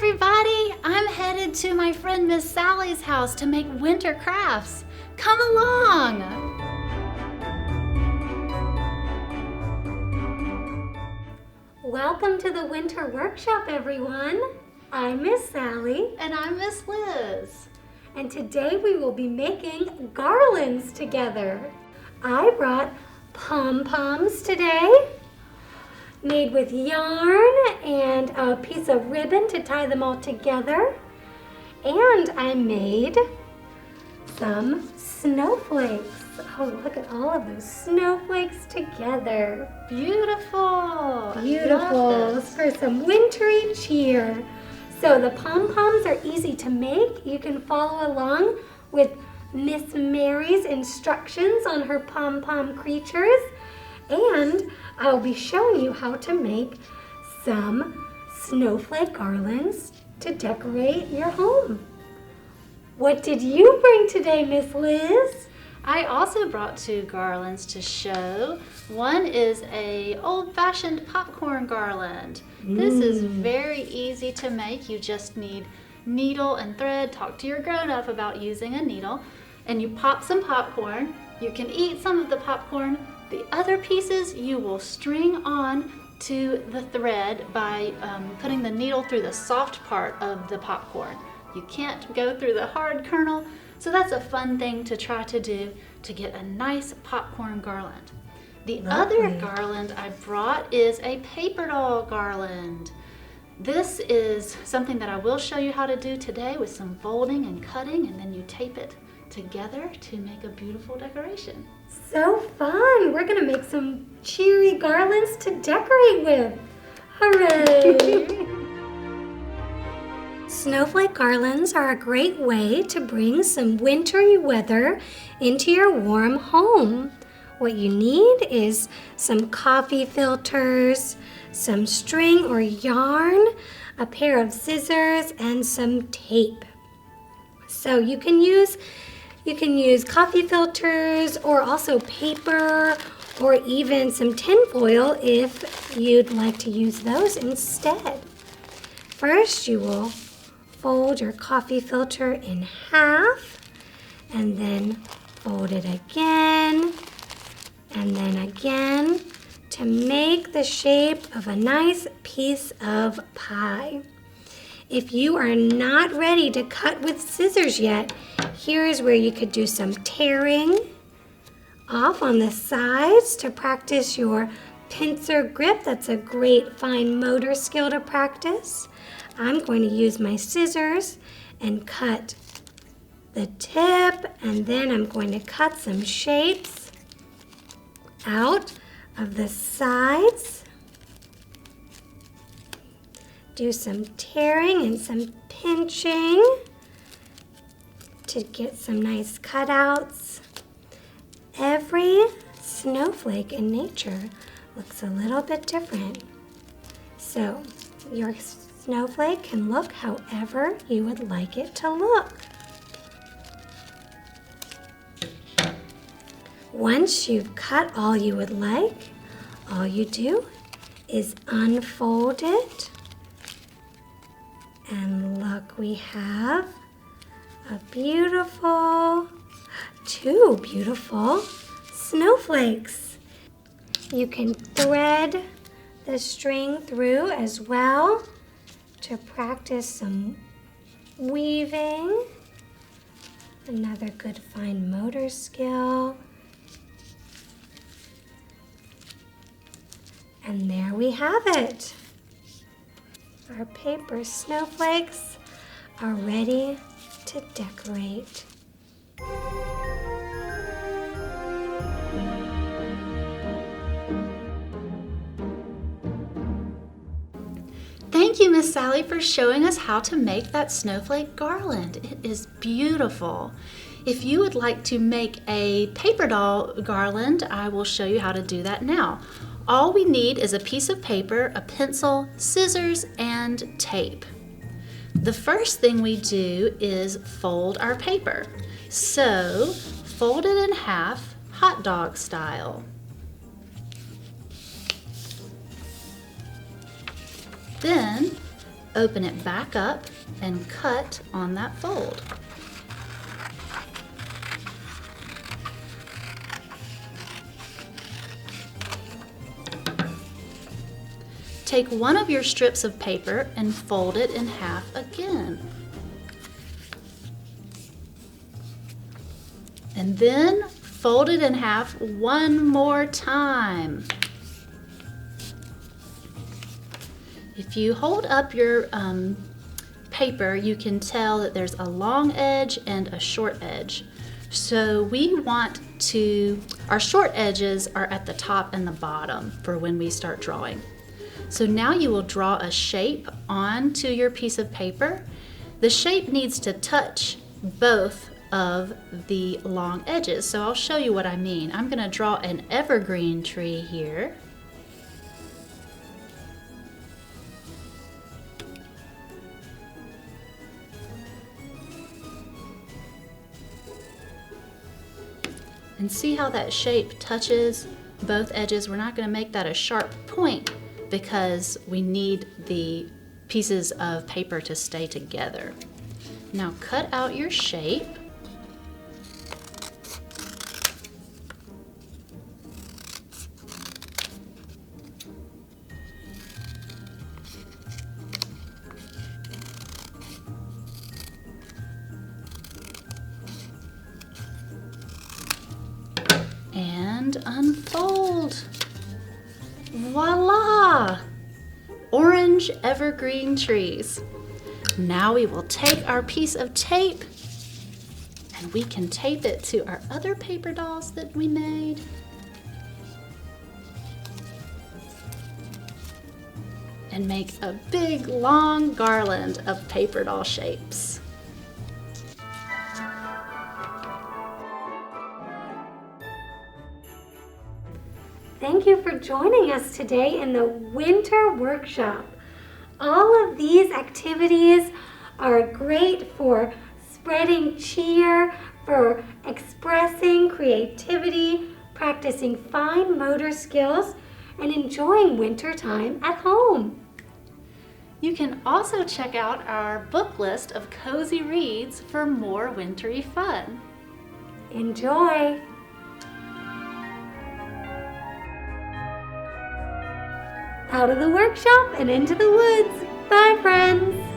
everybody! I'm headed to my friend Miss Sally's house to make winter crafts. Come along! Welcome to the winter workshop, everyone. I'm Miss Sally. And I'm Miss Liz. And today we will be making garlands together. I brought pom-poms today, made with yarn and a piece of ribbon to tie them all together. And I made some snowflakes. Oh, look at all of those snowflakes together. Beautiful! Beautiful for some wintry cheer. So the pom-poms are easy to make. You can follow along with Miss Mary's instructions on her pom-pom creatures. And I'll be showing you how to make some snowflake garlands to decorate your home. What did you bring today, Miss Liz? I also brought 2 garlands to show. One is a old-fashioned popcorn garland. This is very easy to make. You just need needle and thread. Talk to your grown-up about using a needle. And you pop some popcorn. You can eat some of the popcorn. The other pieces you will string on to the thread by putting the needle through the soft part of the popcorn. You can't go through the hard kernel, so that's a fun thing to try to do to get a nice popcorn garland. The other garland I brought is a paper doll garland. This is something that I will show you how to do today with some folding and cutting, and then you tape it together to make a beautiful decoration. So fun! We're gonna make some cheery garlands to decorate with. Hooray! Snowflake garlands are a great way to bring some wintry weather into your warm home. What you need is some coffee filters, some string or yarn, a pair of scissors, and some tape. So you can use coffee filters or also paper or even some tin foil if you'd like to use those instead. First, you will fold your coffee filter in half and then fold it again and then again to make the shape of a nice piece of pie. If you are not ready to cut with scissors yet, here is where you could do some tearing off on the sides to practice your pincer grip. That's a great fine motor skill to practice. I'm going to use my scissors and cut the tip, and then I'm going to cut some shapes out of the sides. Do some tearing and some pinching to get some nice cutouts. Every snowflake in nature looks a little bit different. So your snowflake can look however you would like it to look. Once you've cut all you would like, all you do is unfold it. And look, we have two beautiful snowflakes. You can thread the string through as well to practice some weaving. Another good fine motor skill. And there we have it. Our paper snowflakes are ready to decorate. Thank you, Miss Sally, for showing us how to make that snowflake garland. It is beautiful. If you would like to make a paper doll garland, I will show you how to do that now. All we need is a piece of paper, a pencil, scissors, and tape. The first thing we do is fold our paper. So, fold it in half, hot dog style. Then Open it back up and cut on that fold. Take one of your strips of paper and fold it in half again. And then fold it in half one more time. If you hold up your paper, you can tell that there's a long edge and a short edge. So we want our short edges are at the top and the bottom for when we start drawing. So now you will draw a shape onto your piece of paper. The shape needs to touch both of the long edges. So I'll show you what I mean. I'm going to draw an evergreen tree here. And see how that shape touches both edges? We're not going to make that a sharp point because we need the pieces of paper to stay together. Now cut out your shape. And unfold. Voila! Orange evergreen trees. Now we will take our piece of tape and we can tape it to our other paper dolls that we made. And make a big long garland of paper doll shapes. Thank you for joining us today in the winter workshop. All of these activities are great for spreading cheer, for expressing creativity, practicing fine motor skills, and enjoying winter time at home. You can also check out our book list of cozy reads for more wintry fun. Enjoy! Out of the workshop and into the woods. Bye, friends!